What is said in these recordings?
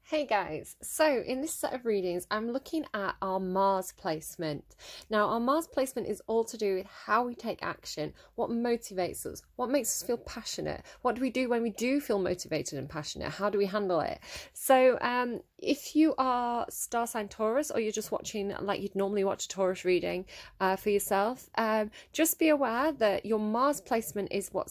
Hey guys, so in this set of readings I'm looking at our Mars placement. Now our Mars placement is all to do with how we take action, what motivates us, what makes us feel passionate, what do we do when we do feel motivated and passionate, how do we handle it. So if you are star sign Taurus, or you're just watching like you'd normally watch a Taurus reading for yourself, just be aware that your Mars placement is what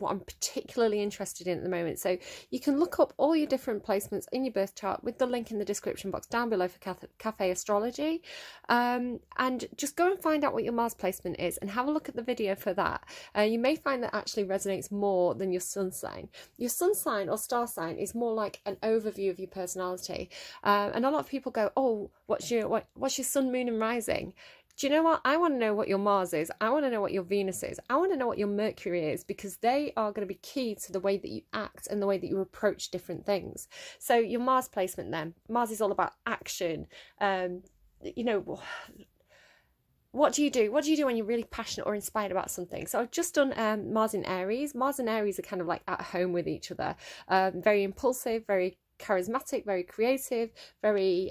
I'm particularly interested in at the moment. So you can look up all your different placements in your birth chart with the link in the description box down below for Cafe Astrology, and just go and find out what your Mars placement is and have a look at the video for that. You may find that actually resonates more than your sun sign. Your sun sign or star sign is more like an overview of your personality, and a lot of people go, oh, what's your sun, moon and rising? Do you know what? I want to know what your Mars is. I want to know what your Venus is. I want to know what your Mercury is, because they are going to be key to the way that you act and the way that you approach different things. So your Mars placement then. Mars is all about action. You know, what do you do? What do you do when you're really passionate or inspired about something? So I've just done Mars in Aries. Mars and Aries are kind of like at home with each other. Very impulsive, very charismatic, very creative, very...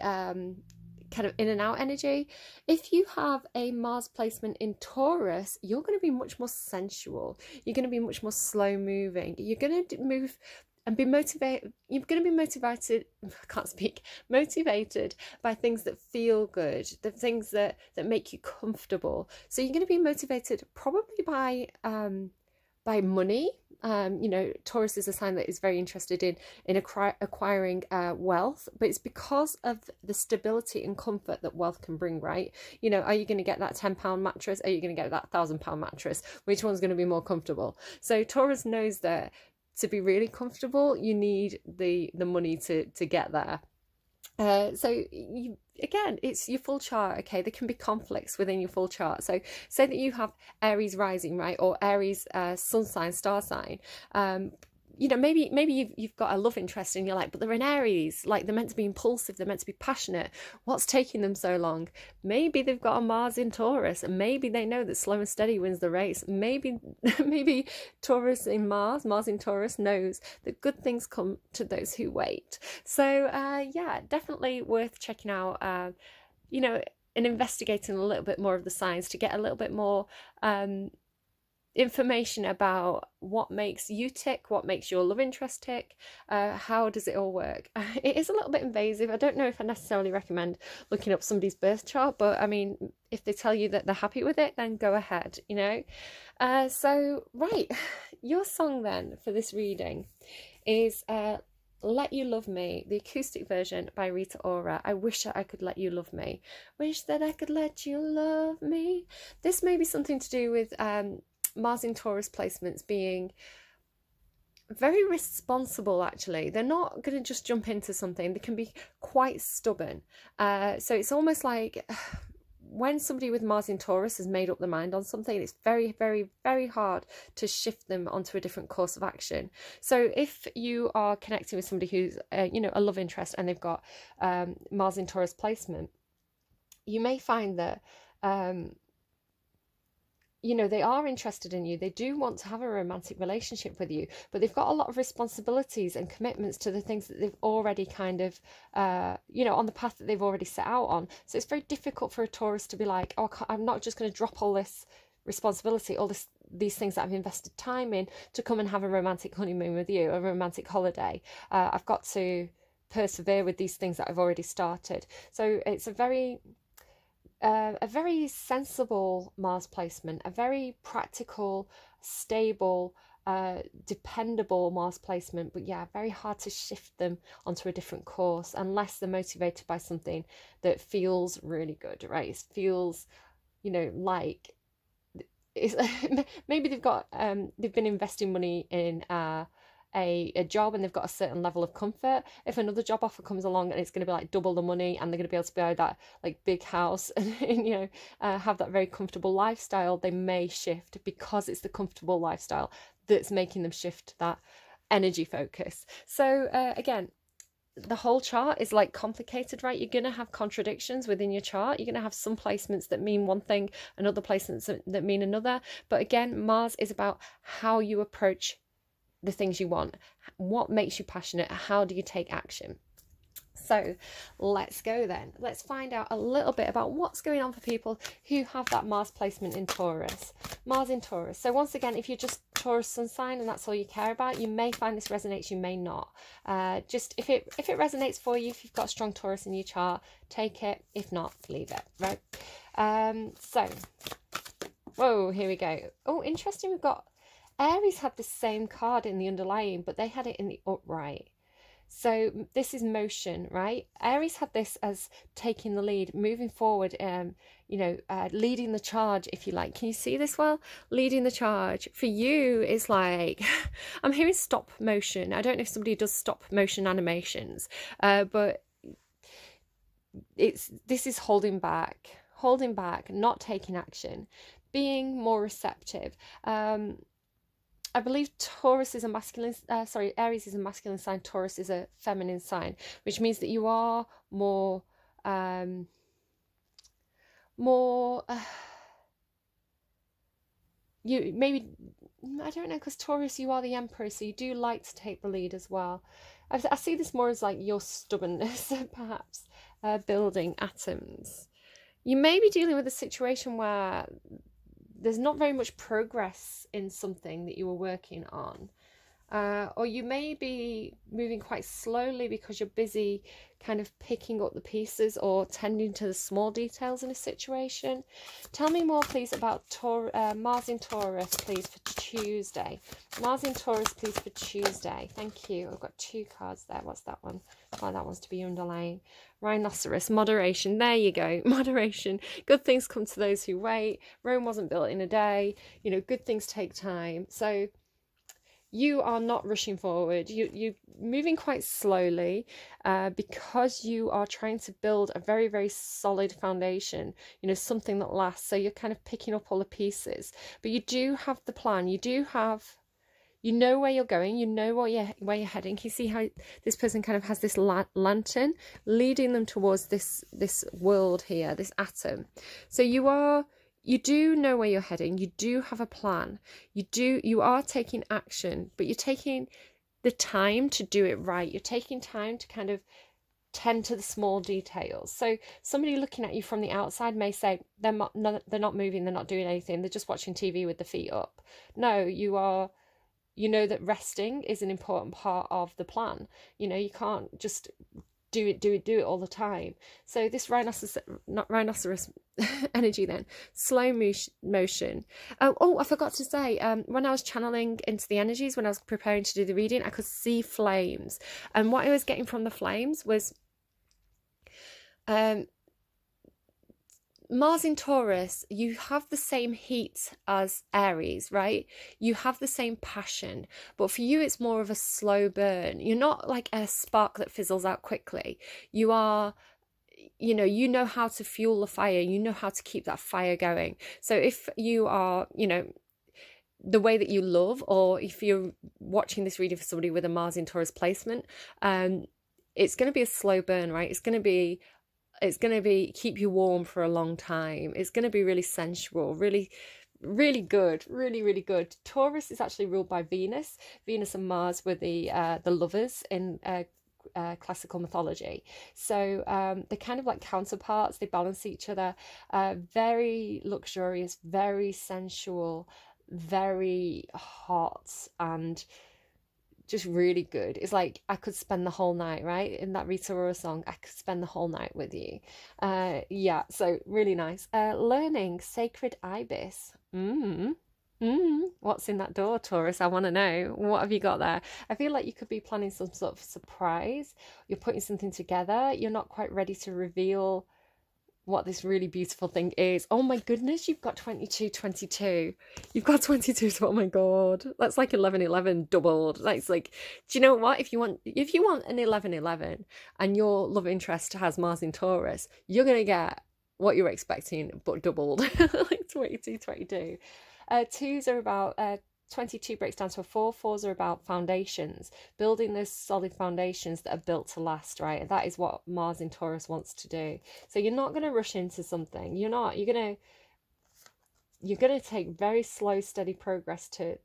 kind of in and out energy. If you have a Mars placement in Taurus, you're going to be much more sensual. You're going to be much more slow moving. You're going to move and be motivated. You're going to be motivated, I can't speak, motivated by things that feel good, the things that make you comfortable. So you're going to be motivated probably by money. You know, Taurus is a sign that is very interested in acquiring wealth, but it's because of the stability and comfort that wealth can bring, right? You know, are you going to get that £10 mattress? Are you going to get that £1,000 mattress? Which one's going to be more comfortable? So Taurus knows that to be really comfortable, you need the money to get there. So again, it's your full chart, okay? There can be conflicts within your full chart. So say that you have Aries rising, right? Or Aries sun sign, star sign. You know, maybe you've got a love interest and you're like, but they're in Aries, like they're meant to be impulsive, they're meant to be passionate. What's taking them so long? Maybe they've got a Mars in Taurus, and maybe they know that slow and steady wins the race. Maybe Taurus in Mars in Taurus knows that good things come to those who wait. So yeah, definitely worth checking out, you know, and investigating a little bit more of the signs to get a little bit more information about what makes you tick, what makes your love interest tick, how does it all work. It is a little bit invasive. I don't know if I necessarily recommend looking up somebody's birth chart, but I mean, if they tell you that they're happy with it, then go ahead, you know. So right, your song then for this reading is Let You Love Me, the acoustic version by Rita. I wish that I could let you love me. Wish that I could let you love me. This may be something to do with Mars in Taurus placements being very responsible. Actually, they're not going to just jump into something. They can be quite stubborn. So it's almost like when somebody with Mars in Taurus has made up their mind on something, it's very, very, very hard to shift them onto a different course of action. So if you are connecting with somebody who's you know, a love interest and they've got Mars in Taurus placement, you may find that you know, they are interested in you. They do want to have a romantic relationship with you, but they've got a lot of responsibilities and commitments to the things that they've already kind of, you know, on the path that they've already set out on. So it's very difficult for a Taurus to be like, oh, I'm not just going to drop all this responsibility, all these things that I've invested time in to come and have a romantic honeymoon with you, a romantic holiday. I've got to persevere with these things that I've already started. So it's a very sensible Mars placement, a very practical, stable, dependable Mars placement, but yeah, very hard to shift them onto a different course unless they're motivated by something that feels really good, right? It feels, you know, like it's maybe they've been investing money in a job and they've got a certain level of comfort. If another job offer comes along and it's going to be like double the money and they're going to be able to buy that like big house and you know, have that very comfortable lifestyle, they may shift because it's the comfortable lifestyle that's making them shift that energy focus. So again, the whole chart is like complicated, right? You're going to have contradictions within your chart. You're going to have some placements that mean one thing and other placements that mean another. But again, Mars is about how you approach the things you want, what makes you passionate, how do you take action. So let's go then. Let's find out a little bit about what's going on for people who have that Mars placement in Taurus. Mars in Taurus. So once again, if you're just Taurus sun sign and that's all you care about, you may find this resonates, you may not. Just if it resonates for you, if you've got a strong Taurus in your chart, take it. If not, leave it, right? So, whoa, here we go. Oh, interesting. We've got Aries had the same card in the underlying, but they had it in the upright. So this is motion, right? Aries had this as taking the lead, moving forward, leading the charge, if you like. Can you see this well? Leading the charge. For you, it's like, I'm hearing stop motion. I don't know if somebody does stop motion animations, but this is holding back, not taking action, being more receptive. I believe Taurus is a masculine, Aries is a masculine sign, Taurus is a feminine sign, which means that you are more, you maybe, I don't know, because Taurus, you are the emperor, so you do like to take the lead as well. I see this more as like your stubbornness, perhaps, building atoms. You may be dealing with a situation where there's not very much progress in something that you were working on. Or you may be moving quite slowly because you're busy kind of picking up the pieces or tending to the small details in a situation. Tell me more, please, about Mars in Taurus, please, for Tuesday. Mars in Taurus, please, for Tuesday. Thank you. I've got 2 cards there. What's that one? Oh, that one's to be underlined. Rhinoceros, moderation. There you go. Moderation. Good things come to those who wait. Rome wasn't built in a day. You know, good things take time. So you are not rushing forward. You're moving quite slowly because you are trying to build a very, very solid foundation, you know, something that lasts. So you're kind of picking up all the pieces. But you do have the plan. You know where you're going, you know where you're heading. Can you see how this person kind of has this lantern leading them towards this world here, this atom? So you do know where you're heading, you do have a plan, you are taking action, but you're taking the time to do it right. You're taking time to kind of tend to the small details. So somebody looking at you from the outside may say they're not moving, they're not doing anything, they're just watching TV with the feet up. No, you know that resting is an important part of the plan. You know, you can't just do it all the time. So this rhinoceros energy then, slow motion. Oh, I forgot to say, when I was channeling into the energies, when I was preparing to do the reading, I could see flames. And what I was getting from the flames was Mars in Taurus, you have the same heat as Aries, right? You have the same passion, but for you, it's more of a slow burn. You're not like a spark that fizzles out quickly. You are, you know how to fuel the fire. You know how to keep that fire going. So if you are, you know, the way that you love, or if you're watching this reading for somebody with a Mars in Taurus placement, it's going to be a slow burn, right? It's going to be keep you warm for a long time. It's going to be really sensual, really, really good, really, really good. Taurus is actually ruled by Venus. Venus and Mars were the lovers in classical mythology. So they're kind of like counterparts. They balance each other. Very luxurious, very sensual, very hot, and just really good. It's like I could spend the whole night, right? In that Rita song, I could spend the whole night with you. Yeah, so really nice. Learning, sacred ibis. What's in that door, Taurus? I want to know. What have you got there? I feel like you could be planning some sort of surprise. You're putting something together. You're not quite ready to reveal what this really beautiful thing is. Oh my goodness, you've got 22. You've got 22. So, oh my god, that's like 11 doubled. That's like, do you know what? If you want an 11 and your love interest has Mars in Taurus, you're gonna get what you're expecting but doubled. Like 22. Twos are about 22 breaks down to a 4. 4s are about foundations, building those solid foundations that are built to last, right? And that is what Mars in Taurus wants to do. So you're not going to rush into something. You're going to take very slow, steady progress to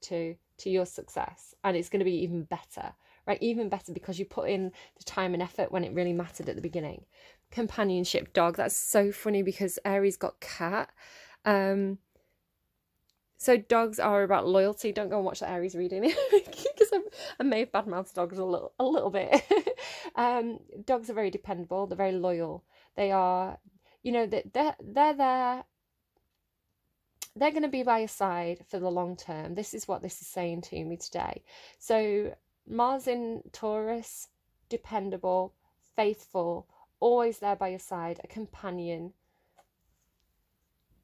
your success, and it's going to be even better, right? Even better because you put in the time and effort when it really mattered at the beginning. Companionship, dog. That's so funny because Aries got cat. So dogs are about loyalty. Don't go and watch the Aries reading because I may have badmouthed dogs a little bit. Dogs are very dependable. They're very loyal. They are, you know, they're there. They're going to be by your side for the long term. This is what this is saying to me today. So Mars in Taurus, dependable, faithful, always there by your side, a companion,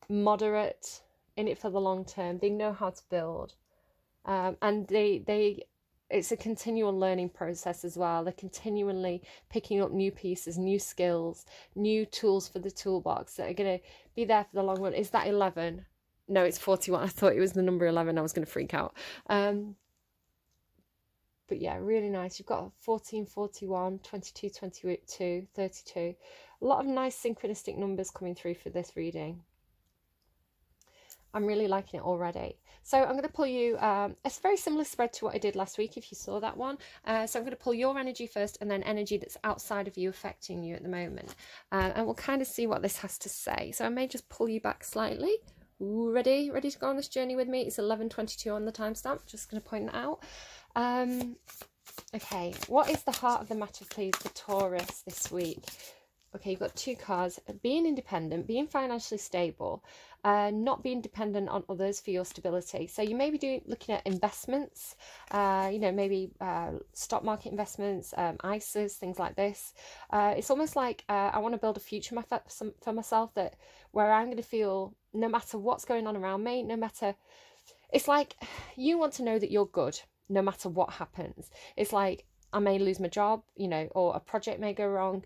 moderate, in it for the long term. They know how to build, and it's a continual learning process as well. They're continually picking up new pieces, new skills, new tools for the toolbox that are going to be there for the long run. Is that 11? No, it's 41. I thought it was the number 11. I was going to freak out. But yeah, really nice. You've got 14, 41, 22, 22, 32. A lot of nice synchronistic numbers coming through for this reading. I'm really liking it already. So I'm going to pull you, it's a very similar spread to what I did last week, if you saw that one. So I'm going to pull your energy first and then energy that's outside of you affecting you at the moment. And we'll kind of see what this has to say. So I may just pull you back slightly. Ready to go on this journey with me? It's 11:22 on the timestamp. Just going to point that out. Okay, what is the heart of the matter, please, for Taurus this week? Okay, you've got two cards. Being independent, being financially stable, not being dependent on others for your stability. So you may be looking at investments, you know, maybe stock market investments, ISAs, things like this. It's almost like I want to build a future for myself that where I'm going to feel no matter what's going on around me, no matter, it's like you want to know that you're good no matter what happens. It's like I may lose my job, you know, or a project may go wrong,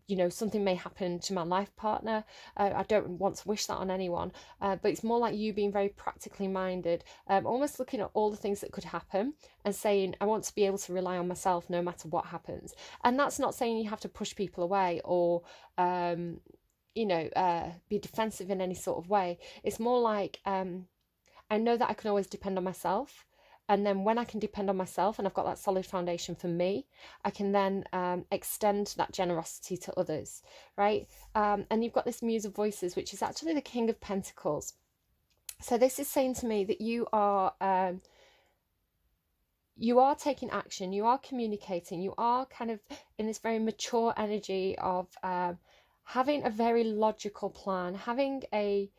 you know, something may happen to my life partner. I don't want to wish that on anyone, but it's more like you being very practically minded, almost looking at all the things that could happen and saying, I want to be able to rely on myself no matter what happens. And that's not saying you have to push people away or, you know, be defensive in any sort of way. It's more like, I know that I can always depend on myself. And then when I can depend on myself and I've got that solid foundation for me, I can then extend that generosity to others, right? And you've got this Muse of Voices, which is actually the King of Pentacles. So this is saying to me that you are taking action, you are communicating, you are kind of in this very mature energy of having a very logical plan, having a,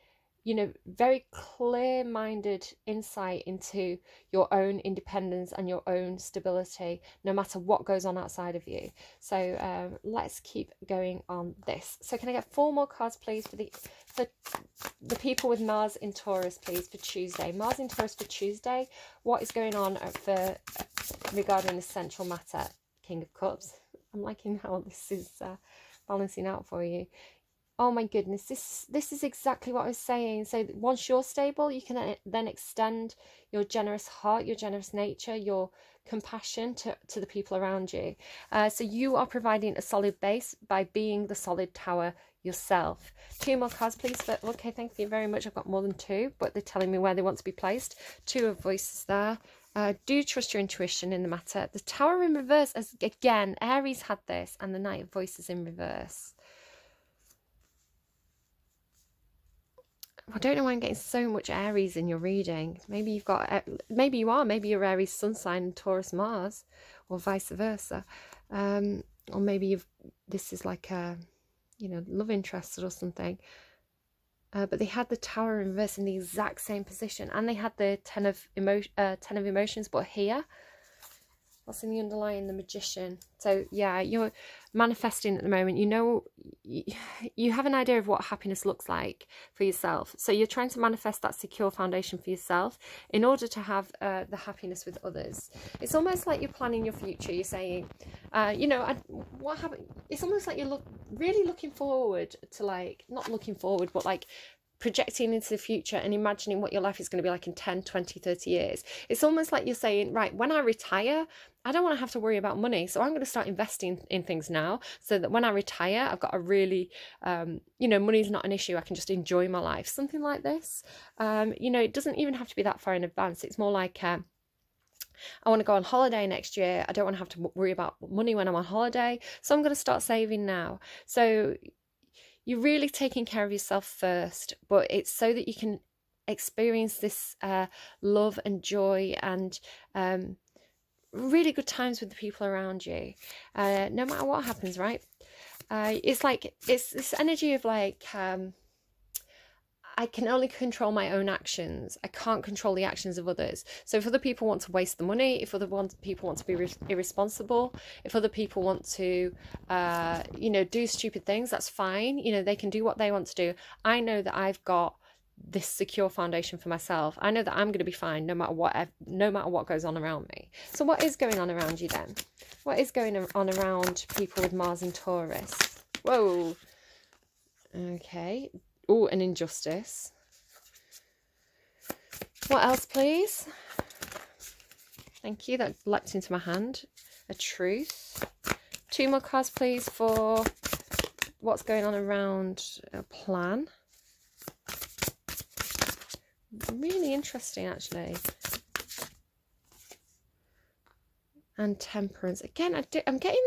you know, very clear-minded insight into your own independence and your own stability, no matter what goes on outside of you. So let's keep going on this. So can I get 4 more cards, please, for the people with Mars in Taurus, please, for Tuesday? Mars in Taurus for Tuesday. What is going on for regarding the central matter? King of Cups. I'm liking how this is balancing out for you. Oh my goodness, this is exactly what I was saying. So once you're stable, you can then extend your generous heart, your generous nature, your compassion to the people around you. So you are providing a solid base by being the solid tower yourself. 2 more cards, please. But okay, thank you very much. I've got more than 2, but they're telling me where they want to be placed. 2 of Voices there. Do trust your intuition in the matter. The Tower in reverse, as again, Aries had this, and the Knight of Voices in reverse. I don't know why I'm getting so much Aries in your reading. Maybe you've got, maybe you are, maybe you're Aries sun sign and Taurus Mars, or vice versa. Or maybe this is like a, you know, love interest or something. But they had the Tower in reverse in the exact same position, and they had the Ten of Emotions, but here, what's in the underlying? The Magician. So yeah, you're manifesting at the moment. You know, you have an idea of what happiness looks like for yourself. So you're trying to manifest that secure foundation for yourself in order to have the happiness with others. It's almost like you're planning your future. You're saying, you know, what happened? It's almost like you're really looking forward to, like, not looking forward, but like projecting into the future and imagining what your life is going to be like in 10, 20, 30 years. It's almost like you're saying, right, when I retire, I don't want to have to worry about money. So I'm going to start investing in things now so that when I retire, I've got a really, you know, money's not an issue. I can just enjoy my life. Something like this. You know, it doesn't even have to be that far in advance. It's more like, I want to go on holiday next year. I don't want to have to worry about money when I'm on holiday. So I'm going to start saving now. So you're really taking care of yourself first, but it's so that you can experience this love and joy and really good times with the people around you, no matter what happens, right? It's like, it's this energy of like, I can only control my own actions. I can't control the actions of others. So if other people want to waste the money, if other people want to be irresponsible, if other people want to, you know, do stupid things, that's fine. You know, they can do what they want to do. I know that I've got this secure foundation for myself. I know that I'm going to be fine no matter what goes on around me. So what is going on around you then? What is going on around people with Mars in Taurus? Whoa. Okay. Oh, an injustice. What else, please? Thank you. That leapt into my hand. A truth. 2 more cards, please, for what's going on around a plan. Really interesting, actually. And Temperance. Again, I'm getting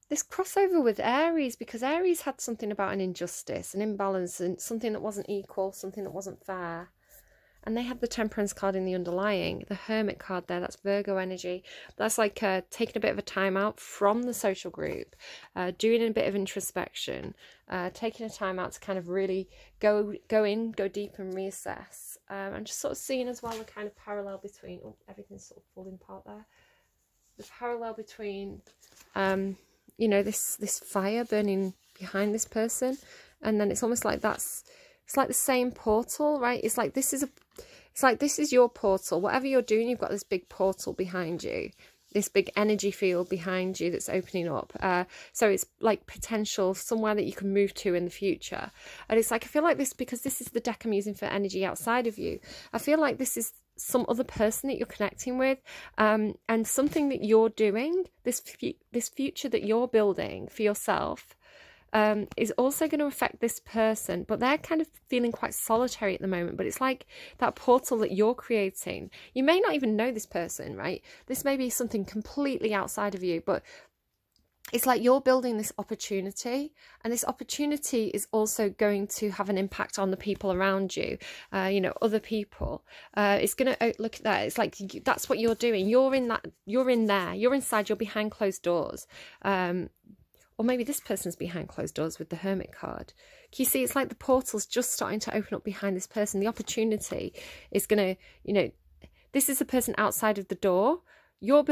this crossover with Aries, because Aries had something about an injustice, an imbalance, and something that wasn't equal, something that wasn't fair. And they have the Temperance card in the underlying, the Hermit card there. That's Virgo energy. That's like taking a bit of a time out from the social group, doing a bit of introspection, taking a time out to kind of really go deep and reassess. And just sort of seeing as well the kind of parallel between, oh, everything's sort of falling apart there. The parallel between, you know, this fire burning behind this person, and then it's almost like it's like the same portal, right? It's like this is your portal. Whatever you're doing, you've got this big portal behind you, this big energy field behind you that's opening up. So it's like potential somewhere that you can move to in the future. And it's like, I feel like this, because this is the deck I'm using for energy outside of you, I feel like this is some other person that you're connecting with, and something that you're doing, this future that you're building for yourself, is also going to affect this person, but they're kind of feeling quite solitary at the moment. But it's like that portal that you're creating. You may not even know this person, right? This may be something completely outside of you, but it's like you're building this opportunity, and this opportunity is also going to have an impact on the people around you, you know, other people. It's going to, look at that. It's like, that's what you're doing. You're in there, you're inside, you're behind closed doors. Or maybe this person's behind closed doors with the Hermit card. Can you see, it's like the portal's just starting to open up behind this person. The opportunity is going to, you know, this is a person outside of the door. You're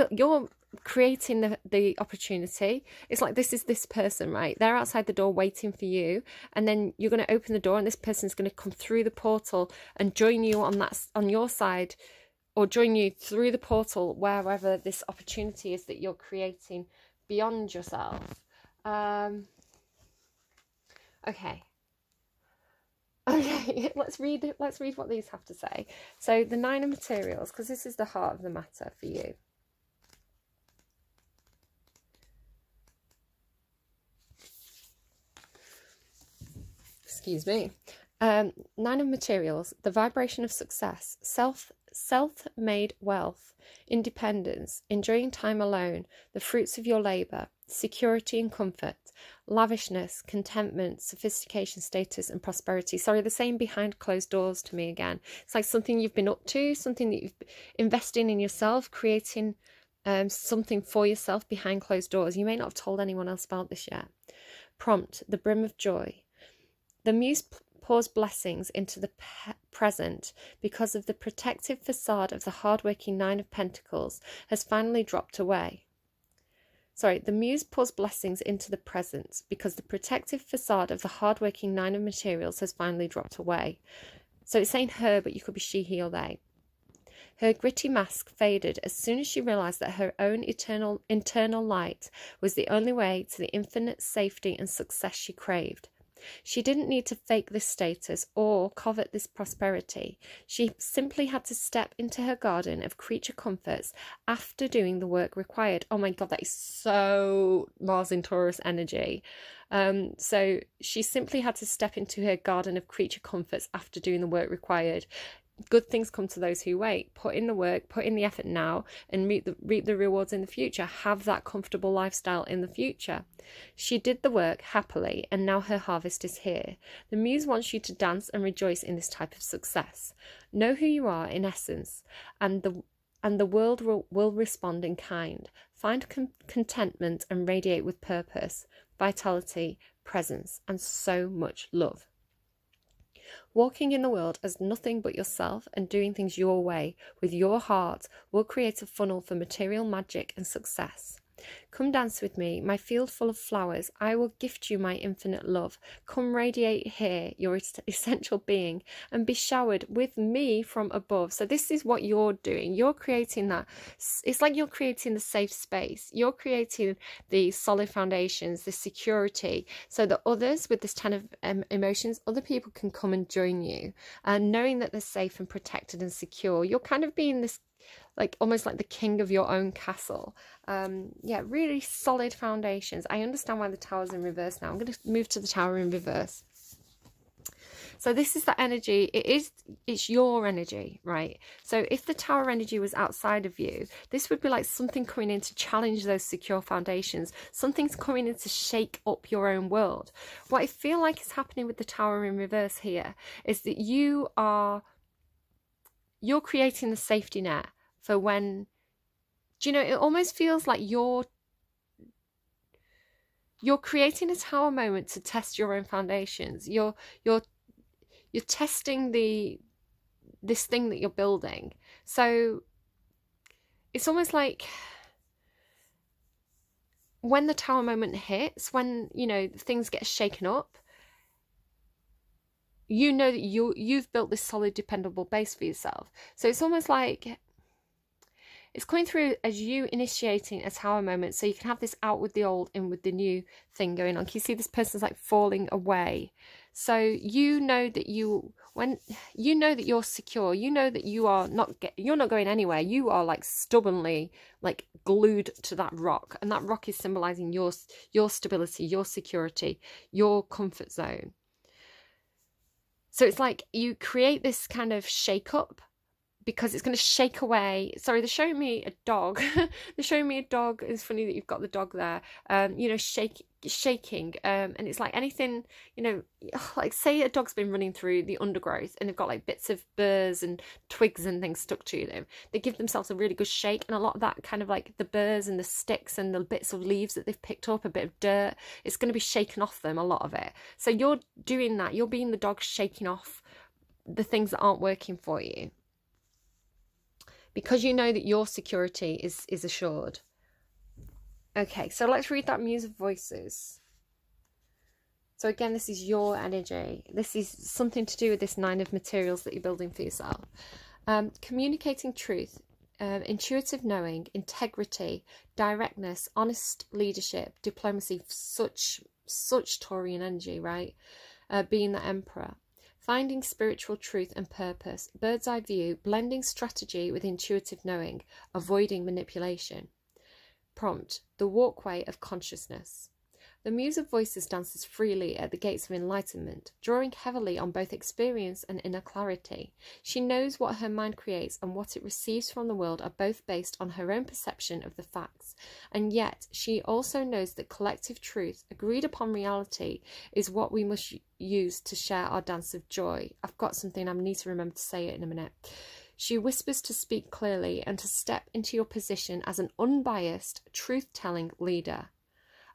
creating the opportunity. It's like, this is this person, right? They're outside the door waiting for you, and then you're going to open the door, and this person's going to come through the portal and join you on your side, or join you through the portal wherever this opportunity is that you're creating beyond yourself. Okay, let's read what these have to say. So the 9 of Materials, because this is the heart of the matter for you. Excuse me. 9 of Materials, the vibration of success, self-made wealth, independence, enjoying time alone, the fruits of your labour, security and comfort, lavishness, contentment, sophistication, status and prosperity. Sorry, the same behind closed doors to me again. It's like something you've been up to, something that you've investing in yourself, creating something for yourself behind closed doors. You may not have told anyone else about this yet. Prompt, the brim of joy. The muse pours blessings into the present because of the protective facade of the hardworking 9 of Pentacles has finally dropped away. Sorry, the muse pours blessings into the present because the protective facade of the hardworking 9 of Materials has finally dropped away. So it's saying her, but you could be she, he or they. Her gritty mask faded as soon as she realised that her own internal light was the only way to the infinite safety and success she craved. She didn't need to fake this status or covet this prosperity. She simply had to step into her garden of creature comforts after doing the work required. Oh my God, that is so Mars in Taurus energy. So she simply had to step into her garden of creature comforts after doing the work required. Good things come to those who wait. Put in the work, put in the effort now, and reap the rewards in the future. Have that comfortable lifestyle in the future. She did the work happily, and now her harvest is here. The muse wants you to dance and rejoice in this type of success. Know who you are in essence, and the world will respond in kind. Find contentment and radiate with purpose, vitality, presence, and so much love. Walking in the world as nothing but yourself and doing things your way with your heart will create a funnel for material magic and success. Come dance with me, my field full of flowers. I will gift you my infinite love. Come radiate here, your essential being, and be showered with me from above. So this is what you're doing. You're creating that. It's like you're creating the safe space. You're creating the solid foundations, the security, so that others with this 10 of emotions, other people can come and join you. And knowing that they're safe and protected and secure, you're kind of being this, like almost like the king of your own castle. Yeah, really solid foundations. I understand why the tower's in reverse now. I'm going to move to the tower in reverse. So this is the energy. It's your energy, right? So if the tower energy was outside of you, this would be like something coming in to challenge those secure foundations. Something's coming in to shake up your own world. What I feel like is happening with the tower in reverse here is that you're creating the safety net for when, do you know, it almost feels like you're creating a tower moment to test your own foundations. You're testing this thing that you're building. So it's almost like when the tower moment hits, when, you know, things get shaken up, you know that you've built this solid, dependable base for yourself. So it's almost like it's coming through as you initiating a tower moment, so you can have this out with the old, in with the new thing going on. Can you see this person's like falling away? So you know that you're secure. You know that you're not going anywhere. You are like stubbornly like glued to that rock, and that rock is symbolizing your stability, your security, your comfort zone. So it's like you create this kind of shake up because it's going to shake away. Sorry, they're showing me a dog. They're showing me a dog. It's funny that you've got the dog there. You know, shaking. And it's like anything, you know, like say a dog's been running through the undergrowth and they've got like bits of burrs and twigs and things stuck to them. They give themselves a really good shake, and a lot of that kind of like the burrs and the sticks and the bits of leaves that they've picked up, a bit of dirt, it's going to be shaken off them, a lot of it. So you're doing that. You're being the dog shaking off the things that aren't working for you, because you know that your security is assured. Okay, so let's read that Muse of Voices. So again, this is your energy. This is something to do with this 9 of materials that you're building for yourself. Communicating truth, intuitive knowing, integrity, directness, honest leadership, diplomacy, such Taurian energy, right? Being the Emperor. Finding spiritual truth and purpose, bird's eye view, blending strategy with intuitive knowing, avoiding manipulation. Prompt, the walkway of consciousness. The Muse of Voices dances freely at the gates of enlightenment, drawing heavily on both experience and inner clarity. She knows what her mind creates and what it receives from the world are both based on her own perception of the facts, and yet she also knows that collective truth, agreed upon reality, is what we must use to share our dance of joy. I've got something, I need to remember to say it in a minute. She whispers to speak clearly and to step into your position as an unbiased, truth-telling leader.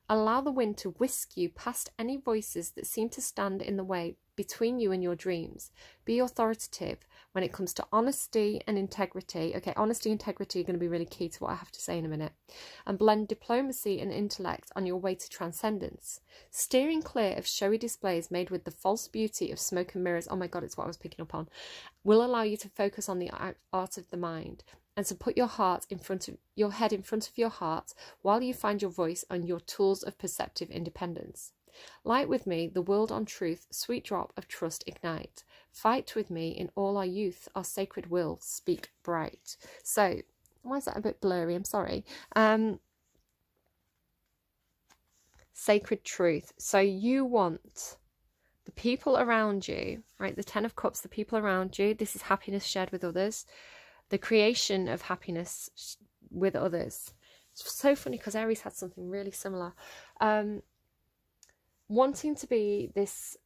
Allow the wind to whisk you past any voices that seem to stand in the way between you and your dreams. Be authoritative when it comes to honesty and integrity. Okay, honesty and integrity are going to be really key to what I have to say in a minute. And blend diplomacy and intellect on your way to transcendence. Steering clear of showy displays made with the false beauty of smoke and mirrors. Oh my God, it's what I was picking up on. Will allow you to focus on the art of the mind, and to put your head in front of your heart while you find your voice and your tools of perceptive independence. Light with me, the world on truth, sweet drop of trust ignite. Fight with me in all our youth, our sacred will, speak bright. So, why is that a bit blurry? I'm sorry. Sacred truth. So you want the people around you, right? The Ten of Cups, the people around you. This is happiness shared with others. The creation of happiness with others. It's so funny because Aries had something really similar. Wanting to be this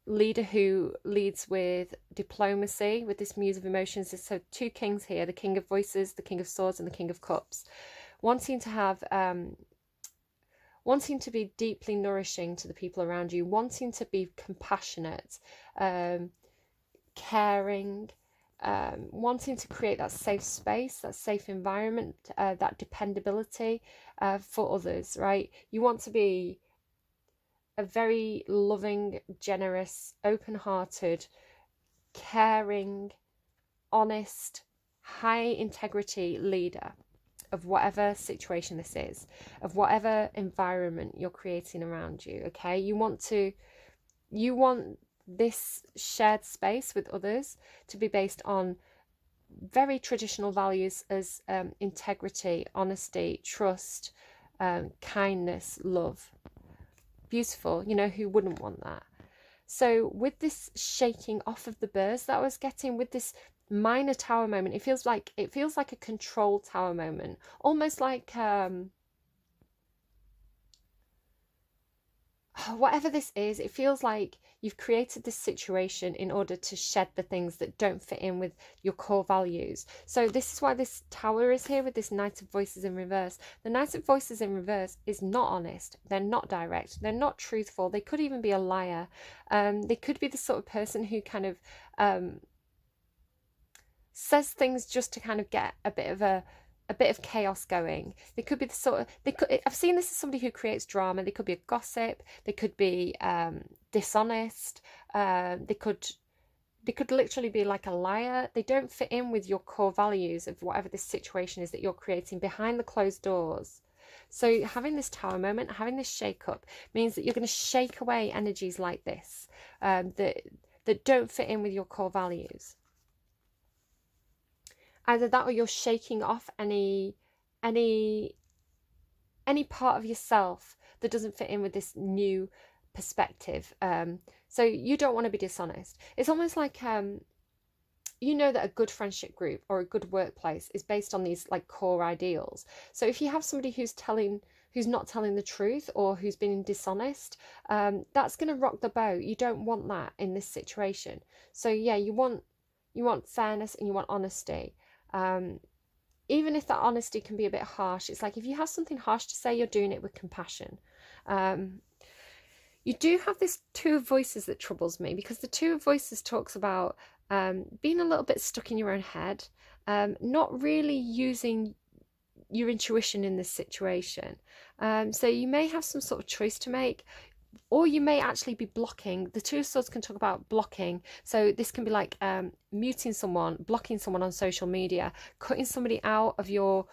leader who leads with diplomacy, with this muse of emotions. So two kings here, the King of Voices, the King of Swords, and the King of Cups. Wanting to have, wanting to be deeply nourishing to the people around you, wanting to be compassionate, caring, wanting to create that safe space, that safe environment, that dependability for others, right? You want to be a very loving, generous, open-hearted, caring, honest, high integrity leader of whatever situation this is, of whatever environment you're creating around you, okay? You want this shared space with others to be based on very traditional values as integrity, honesty, trust, kindness, love. Beautiful. You know, who wouldn't want that? So with this shaking off of the burrs that I was getting, with this minor tower moment, it feels like a control tower moment, almost like whatever this is, it feels like you've created this situation in order to shed the things that don't fit in with your core values. So this is why this tower is here with this Knight of Voices in reverse. The Knight of Voices in reverse is not honest. They're not direct. They're not truthful. They could even be a liar. They could be the sort of person who kind of says things just to kind of get a bit of chaos going. They could be the sort of, I've seen this as somebody who creates drama. They could be a gossip. They could be dishonest. They could literally be like a liar. They don't fit in with your core values of whatever this situation is that you're creating behind the closed doors. So having this tower moment, having this shake up, means that you're going to shake away energies like this that don't fit in with your core values. Either that, or you're shaking off any part of yourself that doesn't fit in with this new perspective. So you don't want to be dishonest. It's almost like you know that a good friendship group or a good workplace is based on these like core ideals. So if you have somebody who's not telling the truth, or who's being dishonest, that's going to rock the boat. You don't want that in this situation. So yeah, you want fairness and you want honesty. Even if that honesty can be a bit harsh, it's like if you have something harsh to say, you're doing it with compassion. You do have this Two of Voices that troubles me, because the Two of Voices talks about being a little bit stuck in your own head, not really using your intuition in this situation. So you may have some sort of choice to make, or you may actually be blocking. The Two of Swords can talk about blocking. So this can be like muting someone, blocking someone on social media, cutting somebody out of your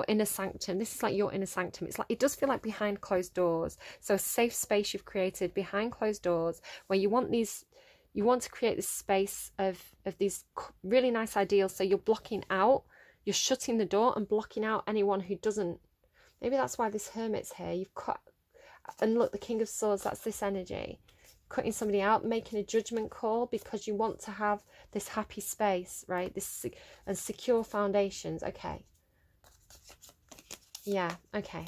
inner sanctum. This is like your inner sanctum. It's like, it does feel like behind closed doors. So a safe space you've created behind closed doors, where you want to create this space of these really nice ideals. So you're blocking out, you're shutting the door and blocking out anyone who doesn't. Maybe that's why this Hermit's here. You've cut. And look, the King of Swords, that's this energy. Cutting somebody out, making a judgment call, because you want to have this happy space, right? And secure foundations. Okay. Yeah, okay.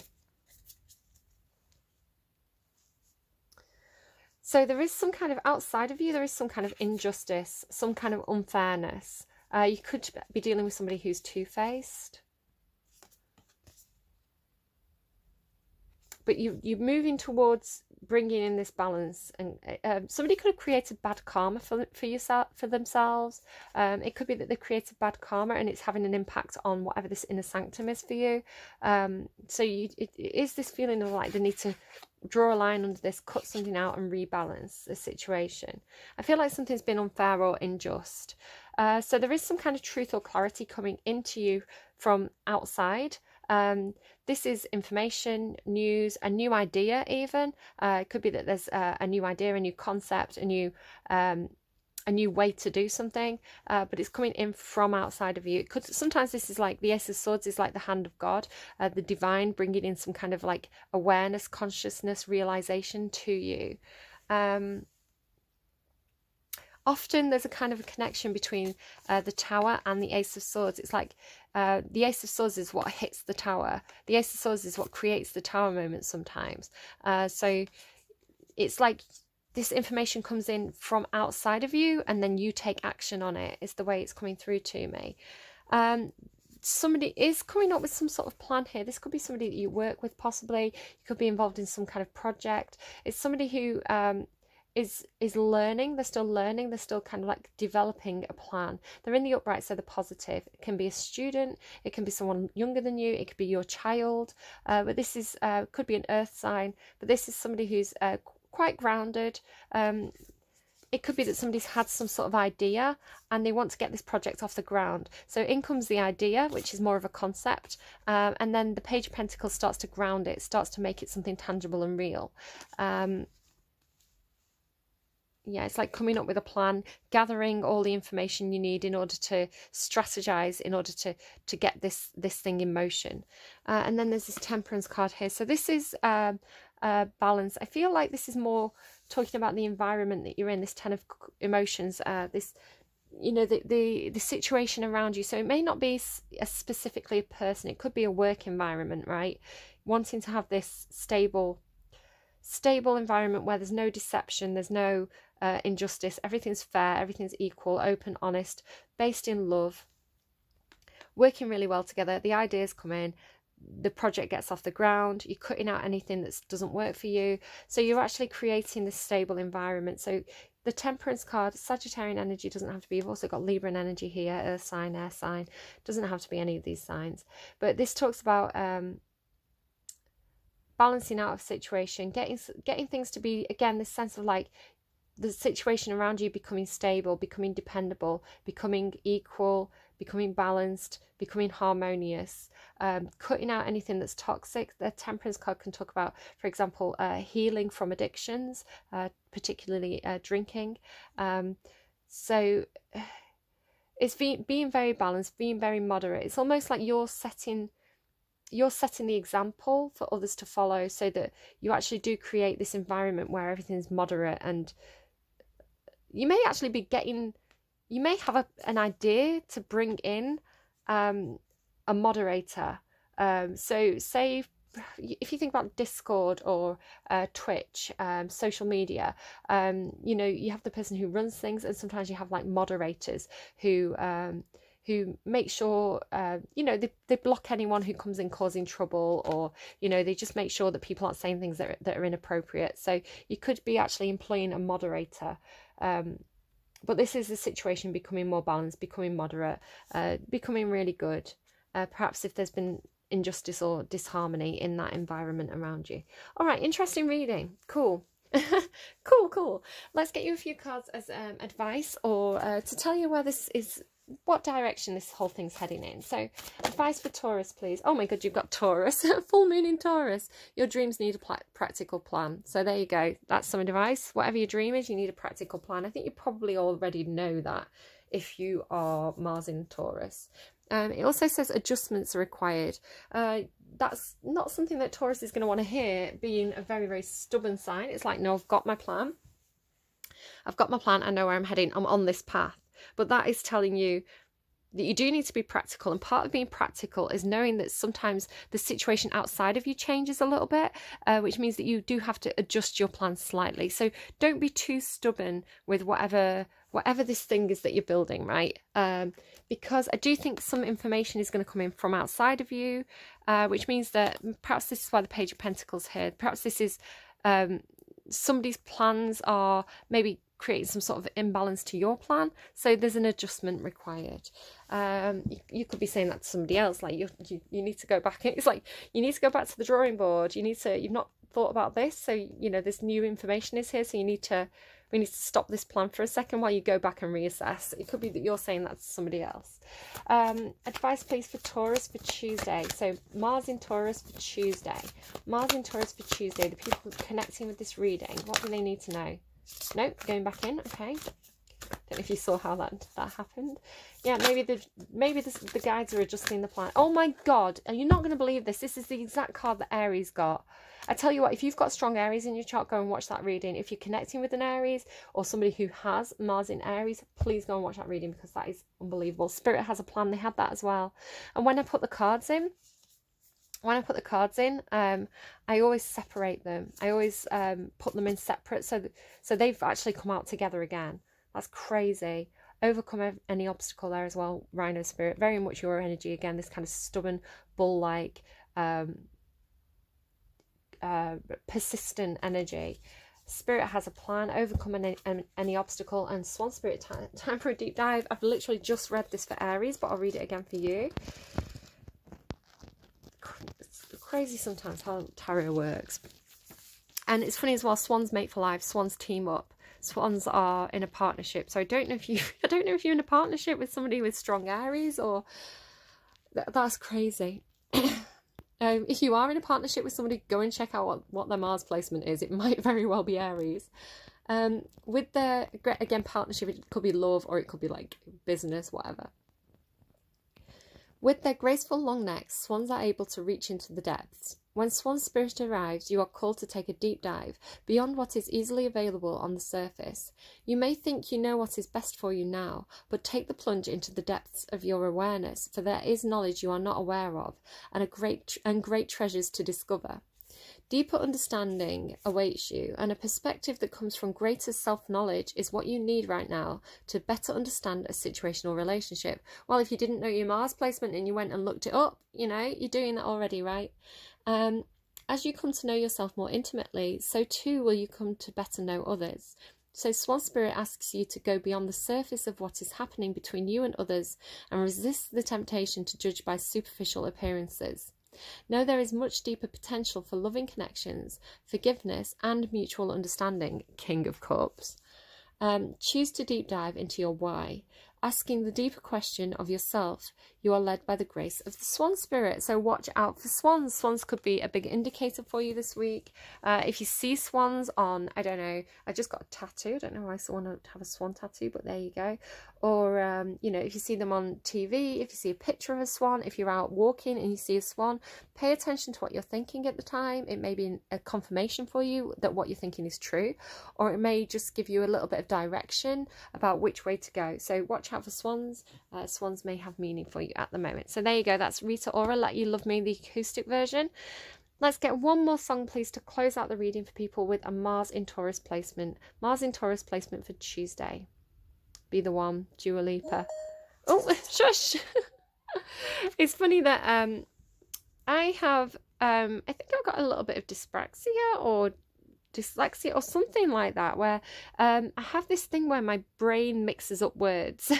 So there is some kind of, outside of you, there is some kind of injustice, some kind of unfairness. You could be dealing with somebody who's two-faced. But you're moving towards bringing in this balance, and somebody could have created bad karma for themselves. It could be that they've created bad karma and it's having an impact on whatever this inner sanctum is for you. So it is this feeling of like the need to draw a line under this, cut something out and rebalance the situation. I feel like something's been unfair or unjust. So there is some kind of truth or clarity coming into you from outside. This is information, news, a new idea even. It could be that there's a new idea, a new concept, a new way to do something, but it's coming in from outside of you. Sometimes this is like the Ace of Swords is like the hand of God, the divine bringing in some kind of like awareness, consciousness, realization to you. often there's a kind of a connection between the Tower and the Ace of Swords. It's like the Ace of Swords is what hits the Tower. The Ace of Swords is what creates the Tower moment sometimes. So it's like this information comes in from outside of you and then you take action on it, is the way it's coming through to me. Somebody is coming up with some sort of plan here. This could be somebody that you work with, possibly. You could be involved in some kind of project. It's somebody who is learning. They're still learning. They're still kind of like developing a plan. They're in the upright, so they're positive. It can be a student. It can be someone younger than you. It could be your child. But this is could be an earth sign. But this is somebody who's quite grounded. It could be that somebody's had some sort of idea and they want to get this project off the ground. So in comes the idea, which is more of a concept, and then the Page of Pentacles starts to ground it, starts to make it something tangible and real. Yeah, it's like coming up with a plan, gathering all the information you need in order to strategize, in order to get this thing in motion. And then there's this Temperance card here. So this is balance. I feel like this is more talking about the environment that you're in, this Ten of Emotions, this, you know, the situation around you. So it may not be specifically a person. It could be a work environment, right? Wanting to have this stable environment where there's no deception, there's no injustice, everything's fair, everything's equal, open, honest, based in love, working really well together. The ideas come in, the project gets off the ground, you're cutting out anything that doesn't work for you. So you're actually creating this stable environment. So the Temperance card, Sagittarian energy doesn't have to be. You've also got Libran energy here, earth sign, air sign. Doesn't have to be any of these signs. But this talks about balancing out of situation, getting things to be, again, this sense of like the situation around you becoming stable, becoming dependable, becoming equal, becoming balanced, becoming harmonious, cutting out anything that's toxic. The Temperance card can talk about, for example, healing from addictions, particularly drinking. So it's being very balanced, being very moderate. It's almost like you're setting the example for others to follow, so that you actually do create this environment where everything's moderate. And you may actually be you may have an idea to bring in a moderator. So say if you think about Discord or Twitch, social media, you know, you have the person who runs things, and sometimes you have like moderators who make sure, you know, they block anyone who comes in causing trouble, or, you know, they just make sure that people aren't saying things that are inappropriate. So you could be actually employing a moderator. But this is the situation becoming more balanced, becoming moderate, becoming really good. Perhaps if there's been injustice or disharmony in that environment around you. All right, interesting reading. Cool. Cool. Let's get you a few cards as advice, or to tell you where this is, what direction this whole thing's heading in. So advice for Taurus, please. Oh my god, you've got Taurus. Full moon in Taurus. Your dreams need a practical plan. So there you go. That's some advice. Whatever your dream is, you need a practical plan. I think you probably already know that if you are Mars in Taurus. It also says adjustments are required. That's not something that Taurus is going to want to hear, being a very, very stubborn sign. It's like, no, I've got my plan. I know where I'm heading. I'm on this path. But that is telling you that you do need to be practical. And part of being practical is knowing that sometimes the situation outside of you changes a little bit, which means that you do have to adjust your plan slightly. So don't be too stubborn with whatever this thing is that you're building, right? Because I do think some information is going to come in from outside of you, which means that perhaps this is why the Page of Pentacles here. Perhaps this is somebody's plans are maybe creating some sort of imbalance to your plan, so there's an adjustment required. You could be saying that to somebody else, like you need to go back. It's like you need to go back to the drawing board. You've not thought about this, so you know this new information is here, so we need to stop this plan for a second while you go back and reassess. It could be that you're saying that to somebody else. Advice please for Taurus for Tuesday. So Mars in Taurus for Tuesday. Mars in Taurus for Tuesday. The people connecting with this reading, what do they need to know? Nope, going back in. Okay. don't know if you saw how that happened. Yeah, maybe the guides are adjusting the plan. Oh my God, and you're not going to believe this. This is the exact card that Aries got. I tell you what, if you've got strong Aries in your chart, go and watch that reading. If you're connecting with an Aries or somebody who has Mars in Aries, please go and watch that reading because that is unbelievable. Spirit has a plan. They had that as well. And when I put the cards in, I always separate them. I always put them in separate so they've actually come out together again. That's crazy. Overcome any obstacle there as well, Rhino Spirit. Very much your energy again, this kind of stubborn, bull-like, persistent energy. Spirit has a plan. Overcome any obstacle. And Swan Spirit, time for a deep dive. I've literally just read this for Aries, but I'll read it again for you. It's crazy sometimes how tarot works. And it's funny as well, swans mate for life, swans team up. Swans are in a partnership. So I don't know if you're in a partnership with somebody with strong Aries, or that's crazy. If you are in a partnership with somebody, go and check out what their Mars placement is. It might very well be Aries. With their, again, partnership, it could be love or it could be like business, whatever. With their graceful long necks, swans are able to reach into the depths. When Swan Spirit arrives, you are called to take a deep dive beyond what is easily available on the surface. You may think you know what is best for you now, but take the plunge into the depths of your awareness, for there is knowledge you are not aware of, and great treasures to discover. Deeper understanding awaits you, and a perspective that comes from greater self-knowledge is what you need right now to better understand a situational relationship. Well, if you didn't know your Mars placement and you went and looked it up, you know, you're doing that already, right? As you come to know yourself more intimately, so too will you come to better know others. So Swan Spirit asks you to go beyond the surface of what is happening between you and others and resist the temptation to judge by superficial appearances. Know there is much deeper potential for loving connections, forgiveness and mutual understanding, King of Cups. Choose to deep dive into your why. Asking the deeper question of yourself, you are led by the grace of the Swan Spirit. So watch out for swans. Swans could be a big indicator for you this week. If you see swans on, I don't know, I just got a tattoo. I don't know why I want to have a swan tattoo, but there you go. Or, you know, if you see them on TV, if you see a picture of a swan, if you're out walking and you see a swan, pay attention to what you're thinking at the time. It may be a confirmation for you that what you're thinking is true, or it may just give you a little bit of direction about which way to go. So watch out for swans. Swans may have meaning for you at the moment. So there you go. That's Rita Ora, Let You Love Me, the acoustic version. Let's get one more song, please, to close out the reading for people with a Mars in Taurus placement. Mars in Taurus placement for Tuesday. Be the one, Dua Lipa. Oh, shush! It's funny that I have, I think I've got a little bit of dyspraxia or dyslexia or something like that, where I have this thing where my brain mixes up words.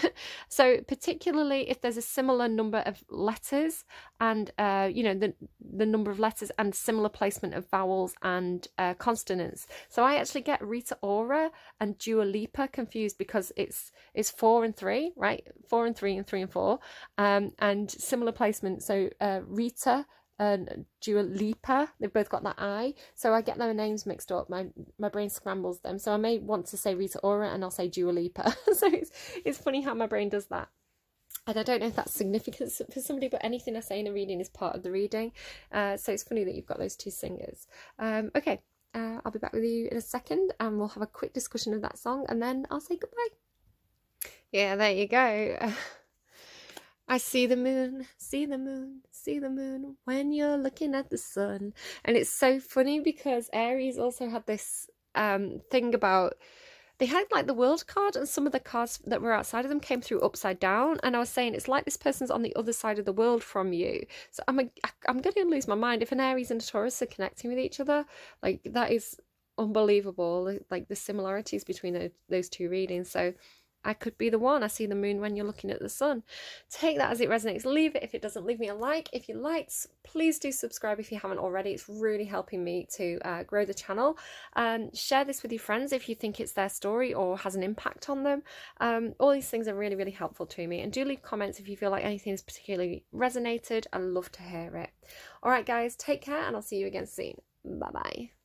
So particularly if there's a similar number of letters and you know, the number of letters and similar placement of vowels and consonants. So I actually get Rita Ora and Dua Lipa confused because it's 4 and 3, right? 4 and 3 and 3 and 4, and similar placement. So Rita and Dua Lipa, they've both got that I, so I get their names mixed up. My brain scrambles them, so I may want to say Rita Ora and I'll say Dua Lipa. So it's funny how my brain does that. And I don't know if that's significant for somebody, but anything I say in a reading is part of the reading. So it's funny that you've got those two singers. Okay, I'll be back with you in a second and we'll have a quick discussion of that song and then I'll say goodbye. Yeah, there you go. I see the moon, see the moon, see the moon when you're looking at the sun. And it's so funny because Aries also had this thing about, they had like the world card and some of the cards that were outside of them came through upside down. And I was saying, it's like this person's on the other side of the world from you. So I'm going to lose my mind. If an Aries and a Taurus are connecting with each other, like that is unbelievable. Like the similarities between those two readings. So I could be the one. I see the moon when you're looking at the sun. Take that as it resonates. Leave it if it doesn't. Leave me a like. If you liked, please do subscribe if you haven't already. It's really helping me to grow the channel. Share this with your friends if you think it's their story or has an impact on them. All these things are really, really helpful to me. And do leave comments if you feel like anything has particularly resonated. I love to hear it. All right, guys, take care and I'll see you again soon. Bye-bye.